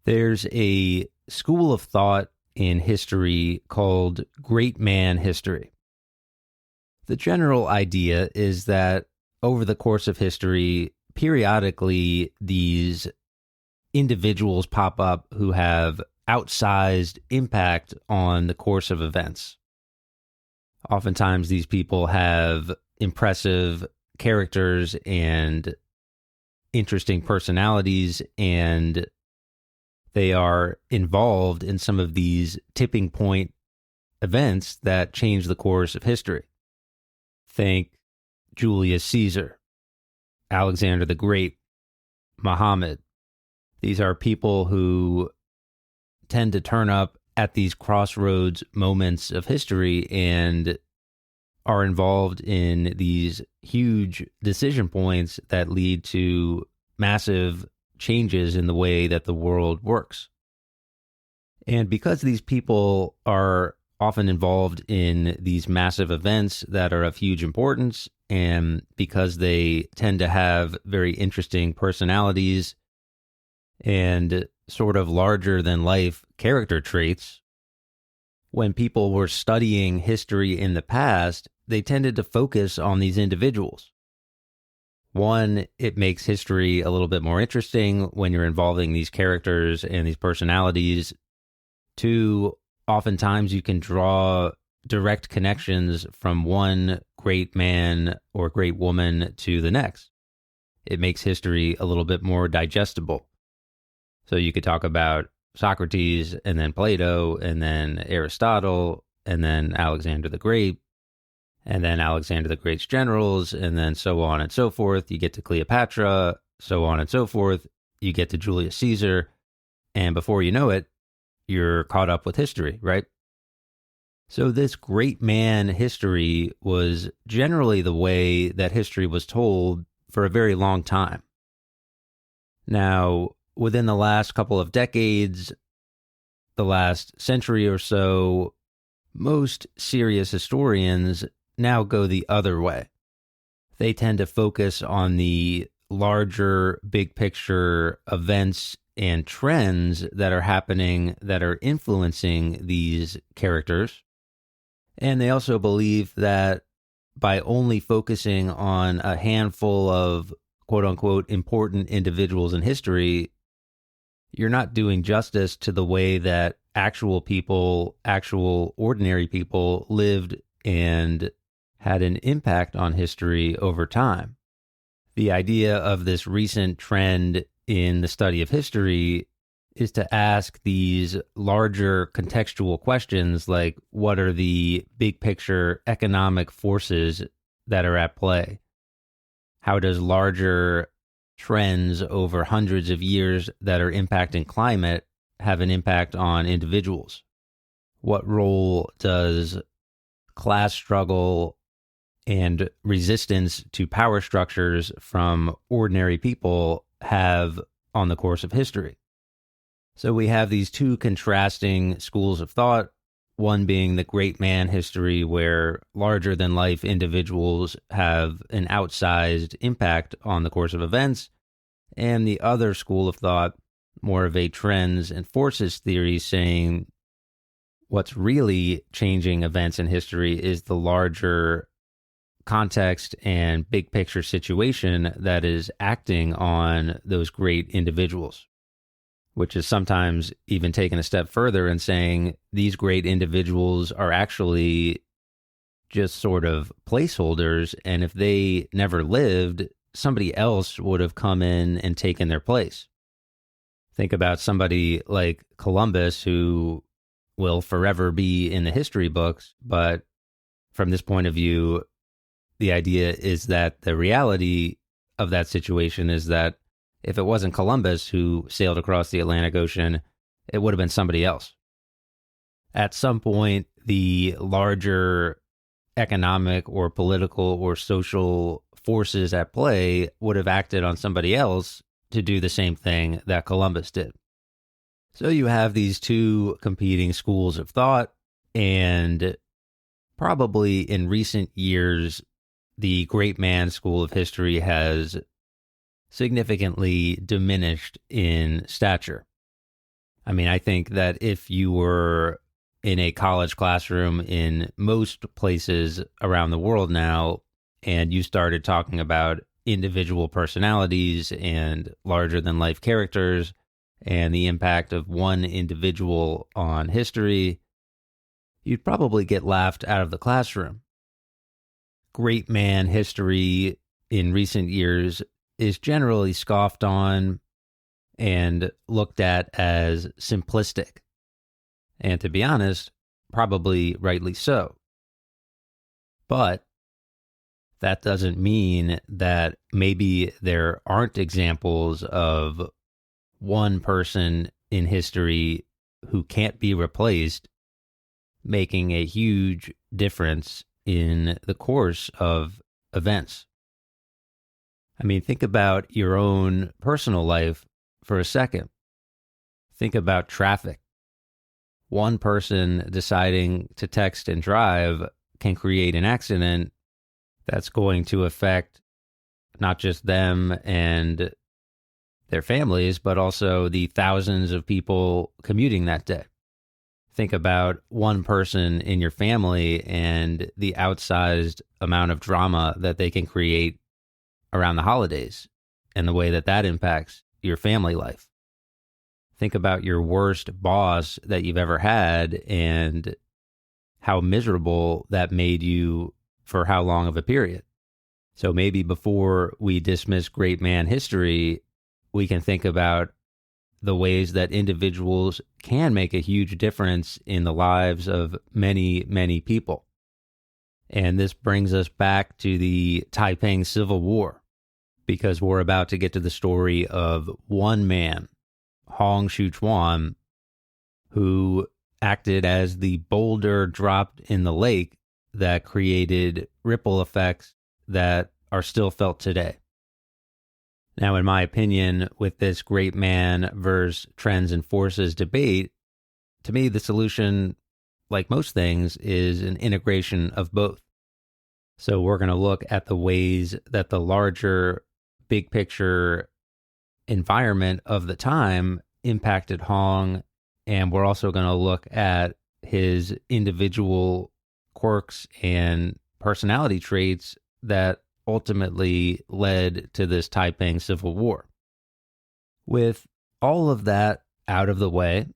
There's a school of thought in history called Great Man History. The general idea is that over the course of history, periodically these individuals pop up who have outsized impact on the course of events. Oftentimes these people have impressive characters and interesting personalities, and they are involved in some of these tipping point events that change the course of history. Think Julius Caesar, Alexander the Great, Muhammad. These are people who tend to turn up at these crossroads moments of history and are involved in these huge decision points that lead to massive changes in the way that the world works. And because these people are often involved in these massive events that are of huge importance, and because they tend to have very interesting personalities and sort of larger than life character traits, when people were studying history in the past, they tended to focus on these individuals. One, it makes history a little bit more interesting when you're involving these characters and these personalities. Two, oftentimes you can draw direct connections from one great man or great woman to the next. It makes history a little bit more digestible. So you could talk about Socrates and then Plato and then Aristotle and then Alexander the Great and then Alexander the Great's generals and then so on and so forth. You get to Cleopatra, so on and so forth. You get to Julius Caesar, and before you know it, you're caught up with history, right? So this great man history was generally the way that history was told for a very long time. Now, within the last couple of decades, the last century or so, most serious historians now go the other way. They tend to focus on the larger, big picture events and trends that are happening that are influencing these characters. And they also believe that by only focusing on a handful of quote unquote important individuals in history, you're not doing justice to the way that actual people, actual ordinary people lived and had an impact on history over time. The idea of this recent trend in the study of history is to ask these larger contextual questions like, what are the big picture economic forces that are at play? How does larger trends over hundreds of years that are impacting climate have an impact on individuals? What role does class struggle and resistance to power structures from ordinary people have on the course of history? So we have these two contrasting schools of thought, one being the great man history, where larger than life individuals have an outsized impact on the course of events, and the other school of thought, more of a trends and forces theory, saying what's really changing events in history is the larger context and big picture situation that is acting on those great individuals, which is sometimes even taken a step further and saying these great individuals are actually just sort of placeholders, and if they never lived, somebody else would have come in and taken their place. Think about somebody like Columbus, who will forever be in the history books, but from this point of view, the idea is that the reality of that situation is that if it wasn't Columbus who sailed across the Atlantic Ocean, it would have been somebody else. At some point, the larger economic or political or social forces at play would have acted on somebody else to do the same thing that Columbus did. So you have these two competing schools of thought, and probably in recent years, the great man school of history has significantly diminished in stature. I mean, I think that if you were in a college classroom in most places around the world now, and you started talking about individual personalities and larger than life characters and the impact of one individual on history, you'd probably get laughed out of the classroom. Great man history in recent years is generally scoffed on and looked at as simplistic. And to be honest, probably rightly so. But that doesn't mean that maybe there aren't examples of one person in history who can't be replaced making a huge difference in the course of events. I mean, think about your own personal life for a second. Think about traffic. One person deciding to text and drive can create an accident that's going to affect not just them and their families, but also the thousands of people commuting that day. Think about one person in your family and the outsized amount of drama that they can create around the holidays and the way that that impacts your family life. Think about your worst boss that you've ever had and how miserable that made you for how long of a period. So maybe before we dismiss great man history, we can think about the ways that individuals can make a huge difference in the lives of many, many people. And this brings us back to the Taiping Civil War, because we're about to get to the story of one man, Hong Xiuquan, who acted as the boulder dropped in the lake that created ripple effects that are still felt today. Now, in my opinion, with this great man versus trends and forces debate, to me, the solution, like most things, is an integration of both. So we're going to look at the ways that the larger, big picture environment of the time impacted Hong, and we're also going to look at his individual quirks and personality traits that ultimately led to this Taiping Civil War. With all of that out of the way,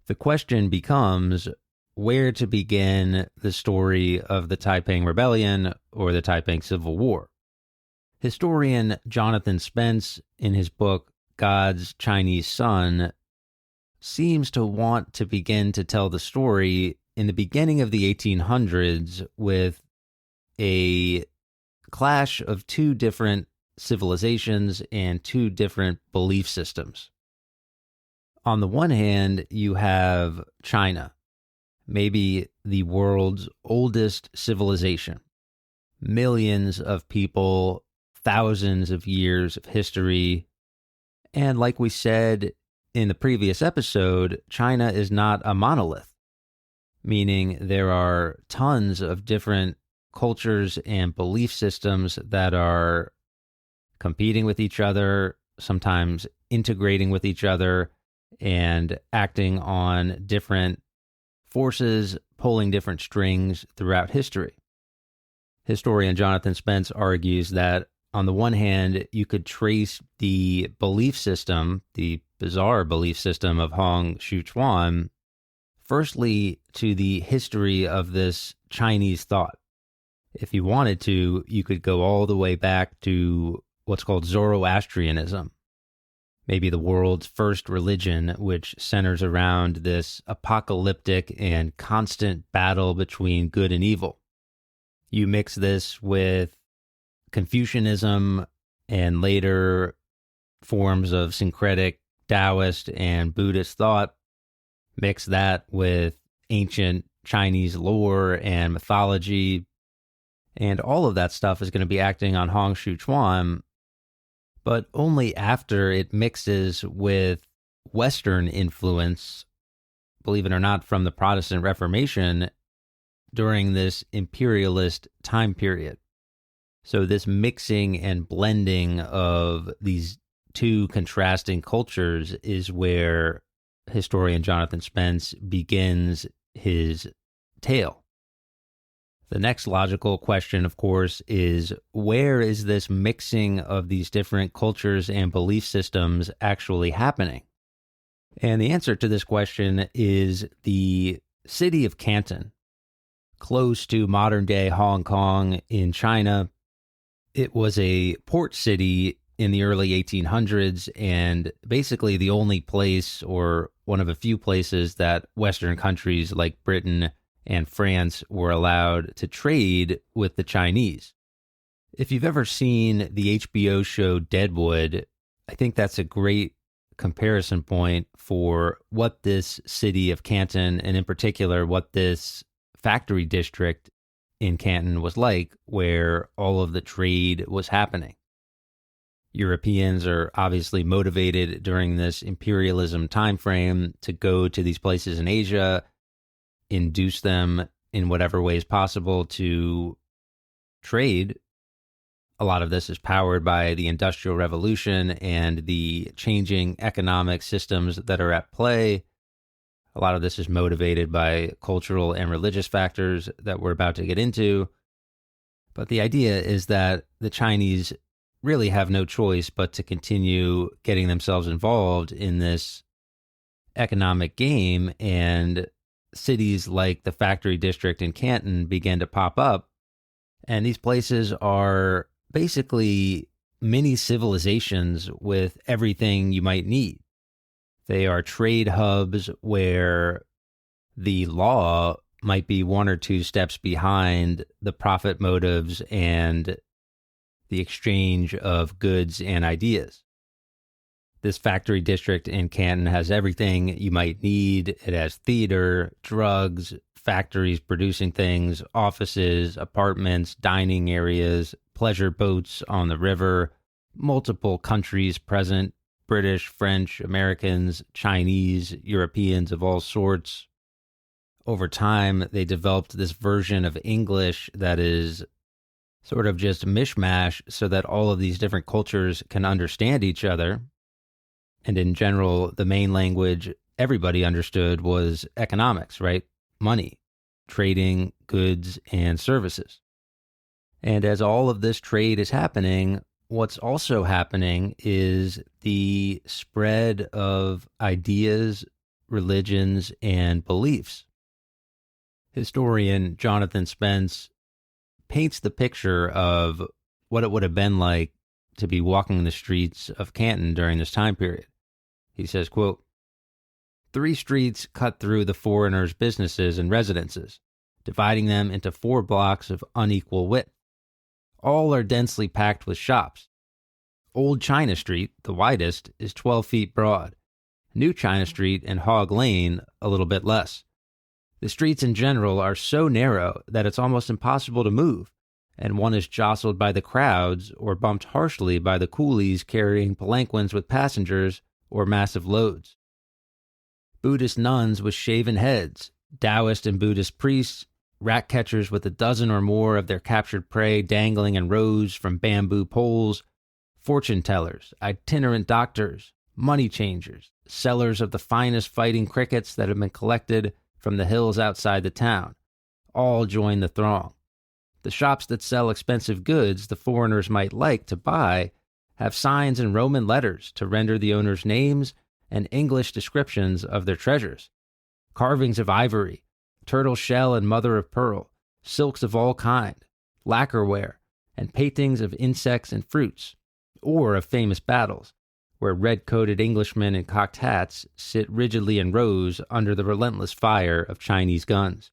the question becomes where to begin the story of the Taiping Rebellion or the Taiping Civil War. Historian Jonathan Spence, in his book God's Chinese Son, seems to want to begin to tell the story in the beginning of the 1800s with a clash of two different civilizations and two different belief systems. On the one hand, you have China, maybe the world's oldest civilization. Millions of people, thousands of years of history. And like we said in the previous episode, China is not a monolith, meaning there are tons of different cultures and belief systems that are competing with each other, sometimes integrating with each other, and acting on different forces, pulling different strings throughout history. Historian Jonathan Spence argues that on the one hand, you could trace the belief system, the bizarre belief system of Hong Xiuquan, firstly to the history of this Chinese thought. If you wanted to, you could go all the way back to what's called Zoroastrianism, maybe the world's first religion, which centers around this apocalyptic and constant battle between good and evil. You mix this with Confucianism and later forms of syncretic Taoist and Buddhist thought, mix that with ancient Chinese lore and mythology, and all of that stuff is going to be acting on Hong Xiuquan, but only after it mixes with Western influence, believe it or not, from the Protestant Reformation during this imperialist time period. So this mixing and blending of these two contrasting cultures is where historian Jonathan Spence begins his tale. The next logical question, of course, is where is this mixing of these different cultures and belief systems actually happening? And the answer to this question is the city of Canton, close to modern-day Hong Kong in China. It was a port city in the early 1800s and basically the only place or one of a few places that Western countries like Britain and France were allowed to trade with the Chinese. If you've ever seen the HBO show Deadwood, I think that's a great comparison point for what this city of Canton, and in particular, what this factory district in Canton was like, where all of the trade was happening. Europeans are obviously motivated during this imperialism timeframe to go to these places in Asia, induce them in whatever ways possible to trade. A lot of this is powered by the Industrial Revolution and the changing economic systems that are at play. A lot of this is motivated by cultural and religious factors that we're about to get into. But the idea is that the Chinese really have no choice but to continue getting themselves involved in this economic game, and cities like the factory district in Canton began to pop up. And these places are basically mini civilizations with everything you might need. They are trade hubs where the law might be one or two steps behind the profit motives and the exchange of goods and ideas. This factory district in Canton has everything you might need. It has theater, drugs, factories producing things, offices, apartments, dining areas, pleasure boats on the river, multiple countries present, British, French, Americans, Chinese, Europeans of all sorts. Over time, they developed this version of English that is sort of just mishmash so that all of these different cultures can understand each other. And in general, the main language everybody understood was economics, right? Money, trading goods and services. And as all of this trade is happening, what's also happening is the spread of ideas, religions, and beliefs. Historian Jonathan Spence paints the picture of what it would have been like to be walking the streets of Canton during this time period. He says, quote, 3 streets cut through the foreigners' businesses and residences, dividing them into 4 blocks of unequal width. All are densely packed with shops. Old China Street, the widest, is 12 feet broad. New China Street and Hog Lane, a little bit less. The streets in general are so narrow that it's almost impossible to move, and one is jostled by the crowds or bumped harshly by the coolies carrying palanquins with passengers or massive loads. Buddhist nuns with shaven heads, Taoist and Buddhist priests, rat catchers with a dozen or more of their captured prey dangling in rows from bamboo poles, fortune tellers, itinerant doctors, money changers, sellers of the finest fighting crickets that have been collected from the hills outside the town, all join the throng. The shops that sell expensive goods the foreigners might like to buy have signs in Roman letters to render the owners' names and English descriptions of their treasures. Carvings of ivory, turtle shell and mother of pearl, silks of all kind, lacquerware, and paintings of insects and fruits, or of famous battles, where red-coated Englishmen in cocked hats sit rigidly in rows under the relentless fire of Chinese guns.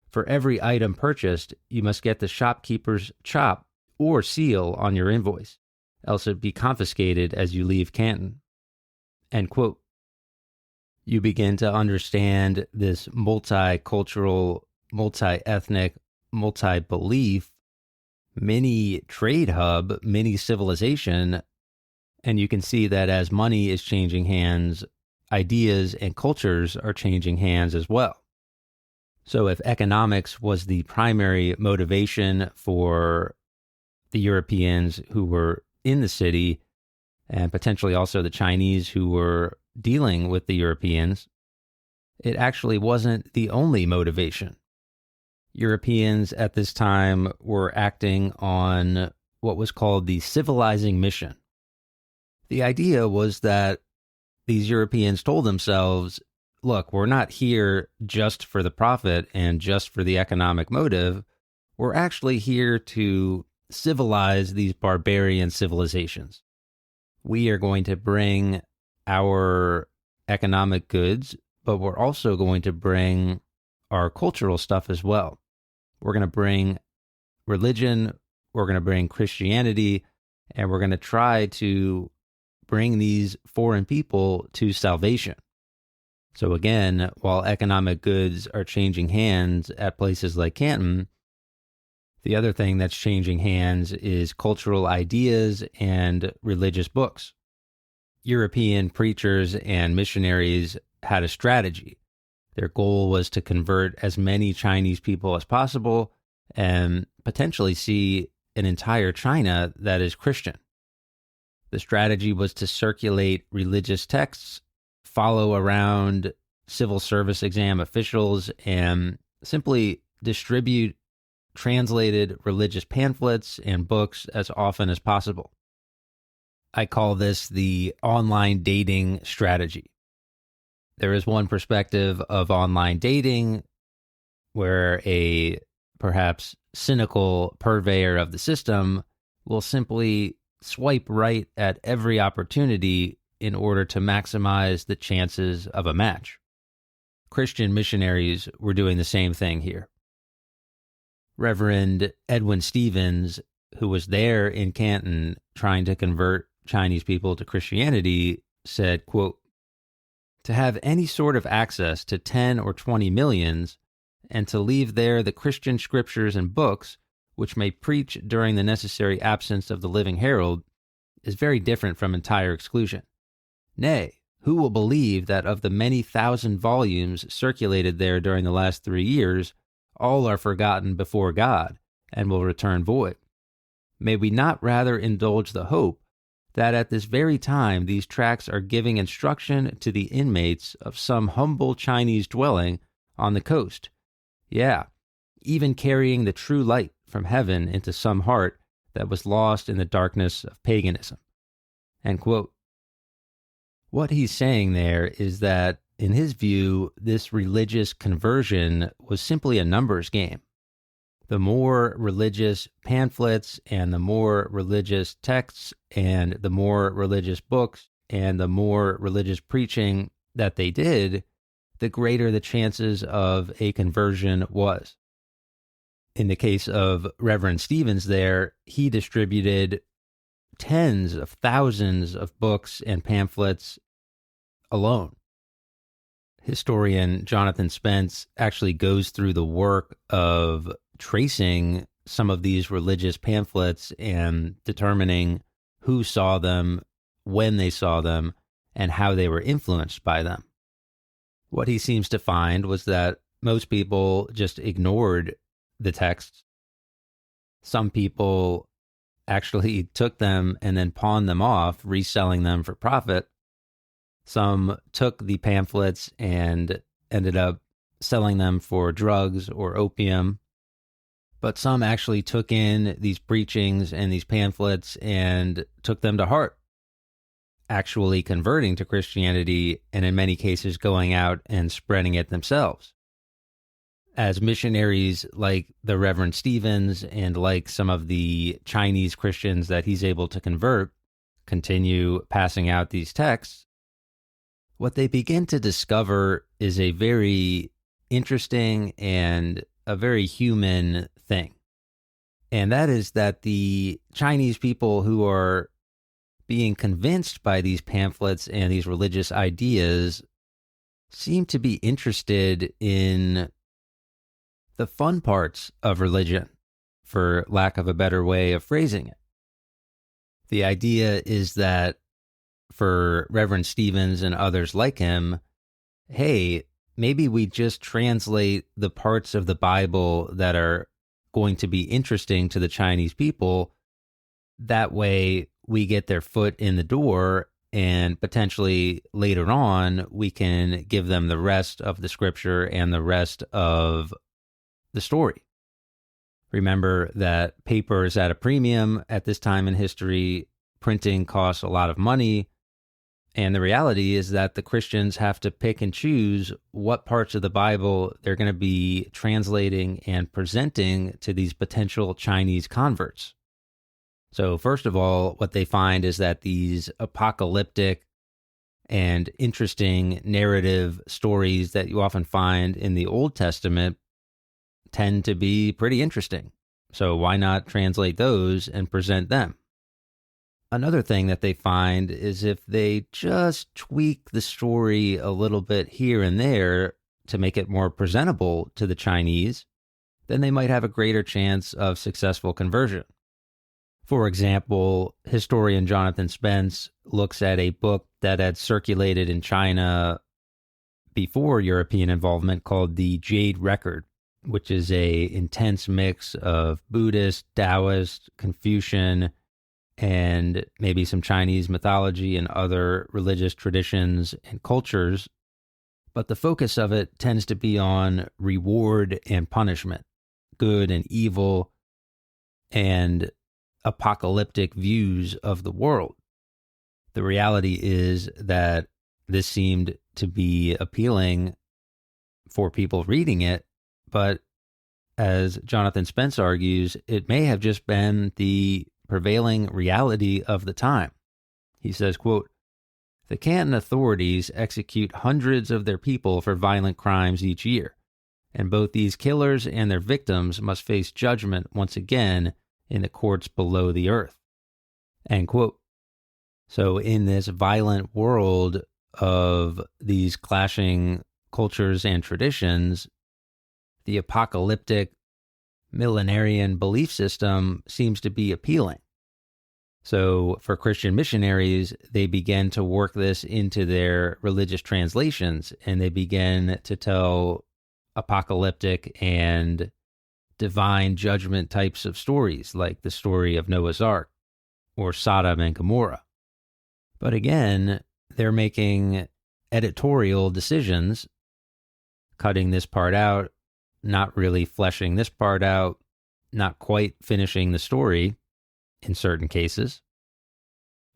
For every item purchased, you must get the shopkeeper's chop or seal on your invoice, else it be confiscated as you leave Canton. End quote. You begin to understand this multicultural, multi-ethnic, multi-belief, mini trade hub, mini civilization. And you can see that as money is changing hands, ideas and cultures are changing hands as well. So if economics was the primary motivation for the Europeans who were in the city, and potentially also the Chinese who were dealing with the Europeans, it actually wasn't the only motivation. Europeans at this time were acting on what was called the Civilizing Mission. The idea was that these Europeans told themselves, look, we're not here just for the profit and just for the economic motive. We're actually here to civilize these barbarian civilizations. We are going to bring our economic goods, but we're also going to bring our cultural stuff as well. We're going to bring religion, we're going to bring Christianity, and we're going to try to bring these foreign people to salvation. So again, while economic goods are changing hands at places like Canton, the other thing that's changing hands is cultural ideas and religious books. European preachers and missionaries had a strategy. Their goal was to convert as many Chinese people as possible and potentially see an entire China that is Christian. The strategy was to circulate religious texts, follow around civil service exam officials, and simply distribute translated religious pamphlets and books as often as possible. I call this the online dating strategy. There is one perspective of online dating where a perhaps cynical purveyor of the system will simply swipe right at every opportunity in order to maximize the chances of a match. Christian missionaries were doing the same thing here. Reverend Edwin Stevens, who was there in Canton trying to convert Chinese people to Christianity, said, quote, "To have any sort of access to 10 or 20 millions and to leave there the Christian scriptures and books which may preach during the necessary absence of the living herald is very different from entire exclusion. Nay, who will believe that of the many thousand volumes circulated there during the last 3 years, all are forgotten before God and will return void? May we not rather indulge the hope that at this very time these tracts are giving instruction to the inmates of some humble Chinese dwelling on the coast, even carrying the true light from heaven into some heart that was lost in the darkness of paganism." End quote. What he's saying there is that, in his view, this religious conversion was simply a numbers game. The more religious pamphlets and the more religious texts and the more religious books and the more religious preaching that they did, the greater the chances of a conversion was. In the case of Reverend Stevens there, he distributed tens of thousands of books and pamphlets alone. Historian Jonathan Spence actually goes through the work of tracing some of these religious pamphlets and determining who saw them, when they saw them, and how they were influenced by them. What he seems to find was that most people just ignored the texts. Some people actually took them and then pawned them off, reselling them for profit. Some took the pamphlets and ended up selling them for drugs or opium. But some actually took in these preachings and these pamphlets and took them to heart, actually converting to Christianity and in many cases going out and spreading it themselves. As missionaries like the Reverend Stevens and like some of the Chinese Christians that he's able to convert continue passing out these texts, what they begin to discover is a very interesting and a very human thing. And that is that the Chinese people who are being convinced by these pamphlets and these religious ideas seem to be interested in the fun parts of religion, for lack of a better way of phrasing it. The idea is that for Reverend Stevens and others like him, hey, maybe we just translate the parts of the Bible that are going to be interesting to the Chinese people. That way we get their foot in the door and potentially later on, we can give them the rest of the scripture and the rest of the story. Remember that paper is at a premium at this time in history. Printing costs a lot of money. And the reality is that the Christians have to pick and choose what parts of the Bible they're going to be translating and presenting to these potential Chinese converts. So first of all, what they find is that these apocalyptic and interesting narrative stories that you often find in the Old Testament tend to be pretty interesting. So why not translate those and present them? Another thing that they find is if they just tweak the story a little bit here and there to make it more presentable to the Chinese, then they might have a greater chance of successful conversion. For example, historian Jonathan Spence looks at a book that had circulated in China before European involvement called the Jade Record, which is a intense mix of Buddhist, Taoist, Confucian, and maybe some Chinese mythology and other religious traditions and cultures. But the focus of it tends to be on reward and punishment, good and evil, and apocalyptic views of the world. The reality is that this seemed to be appealing for people reading it, but as Jonathan Spence argues, it may have just been the prevailing reality of the time. He says, quote, "The Canton authorities execute hundreds of their people for violent crimes each year, and both these killers and their victims must face judgment once again in the courts below the earth." End quote. So in this violent world of these clashing cultures and traditions, the apocalyptic millenarian belief system seems to be appealing. So for Christian missionaries, they began to work this into their religious translations, and they began to tell apocalyptic and divine judgment types of stories, like the story of Noah's Ark or Sodom and Gomorrah. But again, they're making editorial decisions, cutting this part out, not really fleshing this part out, not quite finishing the story in certain cases.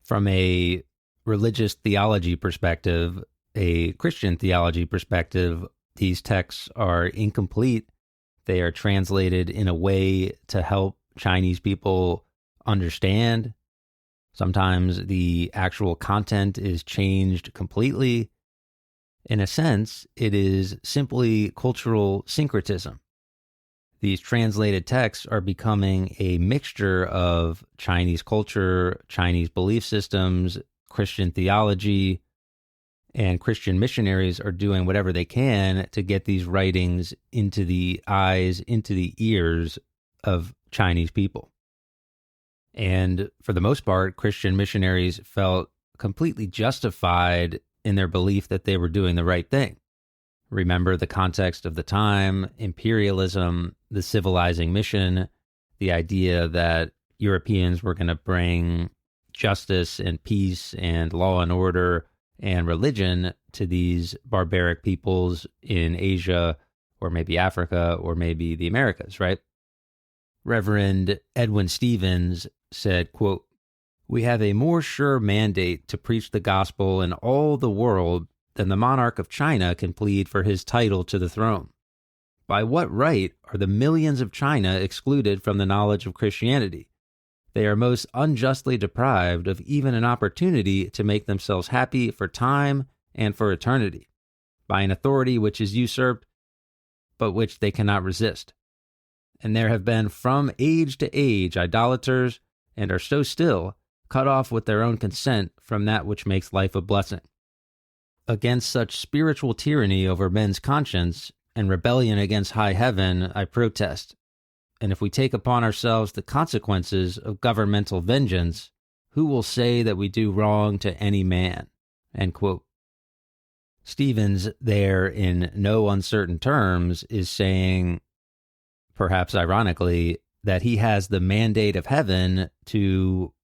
From a religious theology perspective, a Christian theology perspective, these texts are incomplete. They are translated in a way to help Chinese people understand. Sometimes the actual content is changed completely. In a sense, it is simply cultural syncretism. These translated texts are becoming a mixture of Chinese culture, Chinese belief systems, Christian theology, and Christian missionaries are doing whatever they can to get these writings into the eyes, into the ears of Chinese people. And for the most part, Christian missionaries felt completely justified in their belief that they were doing the right thing. Remember the context of the time, imperialism, the civilizing mission, the idea that Europeans were going to bring justice and peace and law and order and religion to these barbaric peoples in Asia or maybe Africa or maybe the Americas, right? Reverend Edwin Stevens said, quote, "We have a more sure mandate to preach the gospel in all the world than the monarch of China can plead for his title to the throne. By what right are the millions of China excluded from the knowledge of Christianity? They are most unjustly deprived of even an opportunity to make themselves happy for time and for eternity, by an authority which is usurped, but which they cannot resist. And there have been from age to age idolaters, and are so still, cut off with their own consent from that which makes life a blessing. Against such spiritual tyranny over men's conscience and rebellion against high heaven, I protest. And if we take upon ourselves the consequences of governmental vengeance, who will say that we do wrong to any man?" End quote. Stevens there, in no uncertain terms, is saying, perhaps ironically, that he has the mandate of heaven to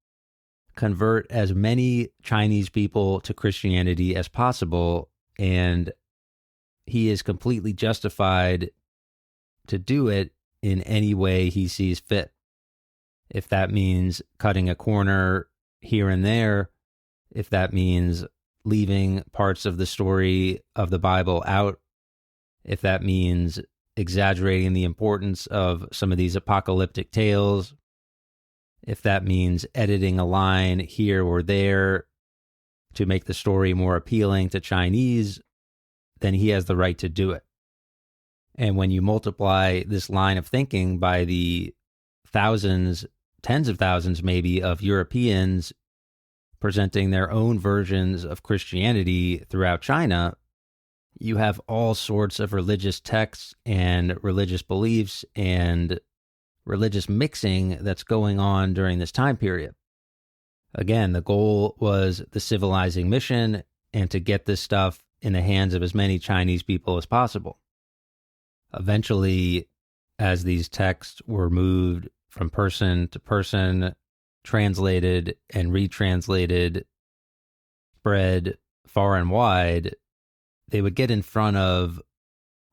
convert as many Chinese people to Christianity as possible, and he is completely justified to do it in any way he sees fit. If that means cutting a corner here and there, if that means leaving parts of the story of the Bible out, if that means exaggerating the importance of some of these apocalyptic tales, if that means editing a line here or there to make the story more appealing to Chinese, then he has the right to do it. And when you multiply this line of thinking by the thousands, tens of thousands maybe, of Europeans presenting their own versions of Christianity throughout China, you have all sorts of religious texts and religious beliefs and religious mixing that's going on during this time period. Again, the goal was the civilizing mission and to get this stuff in the hands of as many Chinese people as possible. Eventually, as these texts were moved from person to person, translated and retranslated, spread far and wide, they would get in front of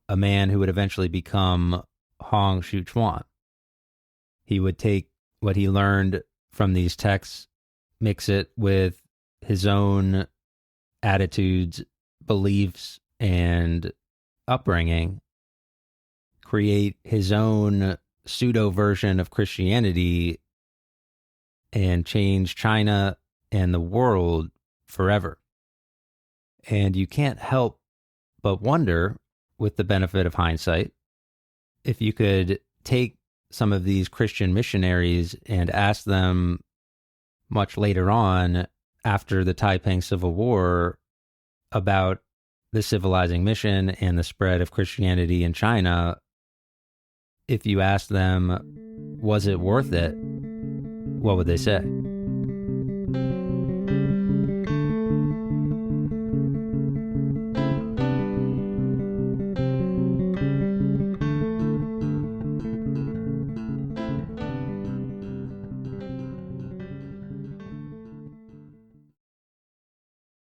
a man who would eventually become Hong Xiuquan. He would take what he learned from these texts, mix it with his own attitudes, beliefs, and upbringing, create his own pseudo version of Christianity, and change China and the world forever. And you can't help but wonder, with the benefit of hindsight, if you could take some of these Christian missionaries and ask them much later on, after the Taiping Civil War, about the civilizing mission and the spread of Christianity in China. If you asked them, was it worth it? What would they say?